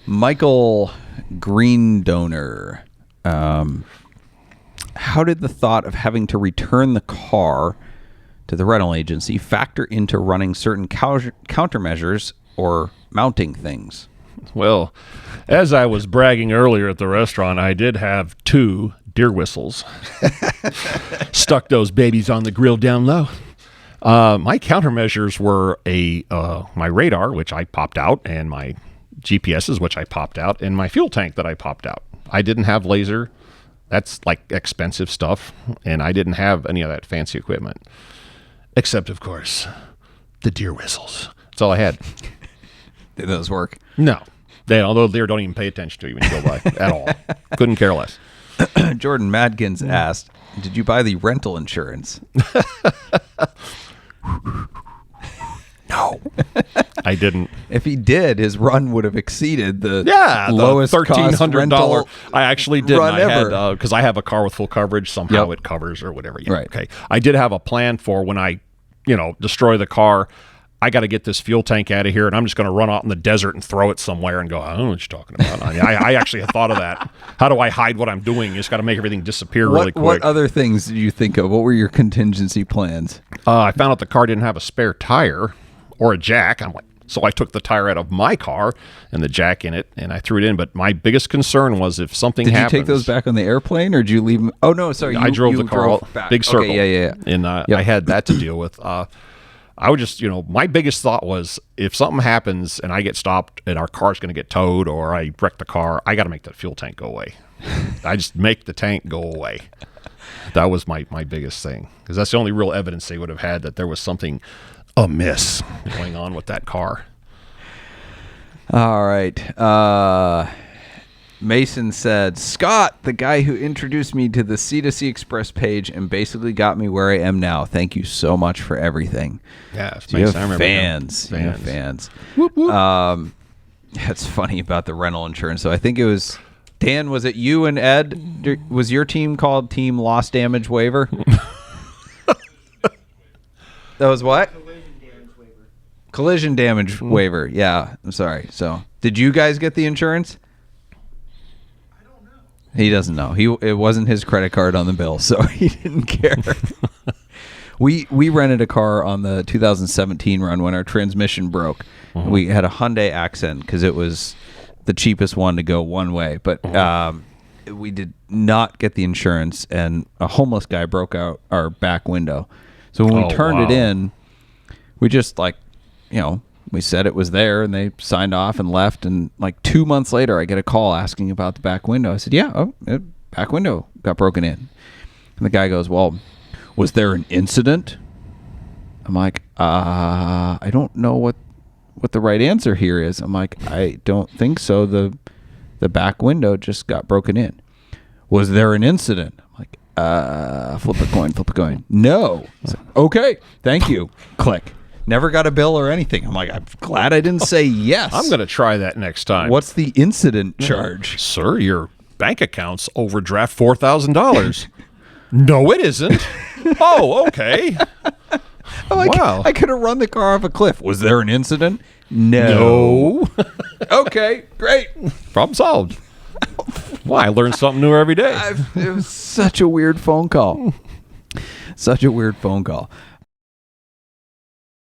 Michael Green Donor. How did the thought of having to return the car to the rental agency factor into running certain countermeasures or mounting things? Well, as I was bragging earlier at the restaurant, I did have 2 deer whistles. Stuck those babies on the grill down low. My countermeasures were my radar, which I popped out, and my GPSs, which I popped out, and my fuel tank that I popped out. I didn't have laser. That's like expensive stuff, and I didn't have any of that fancy equipment. Except, of course, the deer whistles. That's all I had. Did those work? No. Although deer don't even pay attention to you when you go by at all. Couldn't care less. Jordan Madkins asked, did you buy the rental insurance? No. I didn't. If he did, his run would have exceeded the lowest $1,300. I actually did. Run ever. Because I have a car with full coverage. Somehow it covers or whatever. Yeah, right. Okay. I did have a plan for when I, destroy the car. I got to get this fuel tank out of here, and I'm just going to run out in the desert and throw it somewhere and go, I don't know what you're talking about. I actually had thought of that. How do I hide what I'm doing? You just got to make everything disappear really quick. What other things did you think of? What were your contingency plans? I found out the car didn't have a spare tire or a jack. So I took the tire out of my car and the jack in it, and I threw it in. But my biggest concern was if something happens. Did you take those back on the airplane, or did you leave them? Oh, no, sorry. I drove the car back. Big circle. Okay, yeah. And I had that to deal with. I would just, my biggest thought was if something happens and I get stopped and our car's going to get towed or I wreck the car, I got to make that fuel tank go away. I just make the tank go away. That was my biggest thing, because that's the only real evidence they would have had that there was something amiss going on with that car. All right. Mason said, Scott, the guy who introduced me to the C2C Express page and basically got me where I am now. Thank you so much for everything. Yeah, so you have fans. You have fans. Whoop, whoop. That's funny about the rental insurance. So I think it was, Dan, was it you and Ed? Was your team called Team Loss Damage Waiver? That was what? Collision damage waiver. Yeah, I'm sorry. So did you guys get the insurance? He doesn't know. It wasn't his credit card on the bill, so he didn't care. We rented a car on the 2017 run when our transmission broke. Mm-hmm. We had a Hyundai Accent because it was the cheapest one to go one way, but we did not get the insurance, and a homeless guy broke out our back window. So when we turned it in, we just we said it was there, and they signed off and left. And 2 months later, I get a call asking about the back window. I said, back window got broken in. And the guy goes, well, was there an incident? I'm like, I don't know what the right answer here is. I'm like, I don't think so. The back window just got broken in. Was there an incident? I'm like, flip a coin. No. Like, okay, thank you. Click. Never got a bill or anything. I'm like, I'm glad I didn't say yes. I'm going to try that next time. What's the incident charge? Sir, your bank account's overdraft $4,000. No, it isn't. Oh, okay. Wow. I could have run the car off a cliff. Was there an incident? No. Okay, great. Problem solved. Well, I learn something new every day. It was such a weird phone call. Such a weird phone call.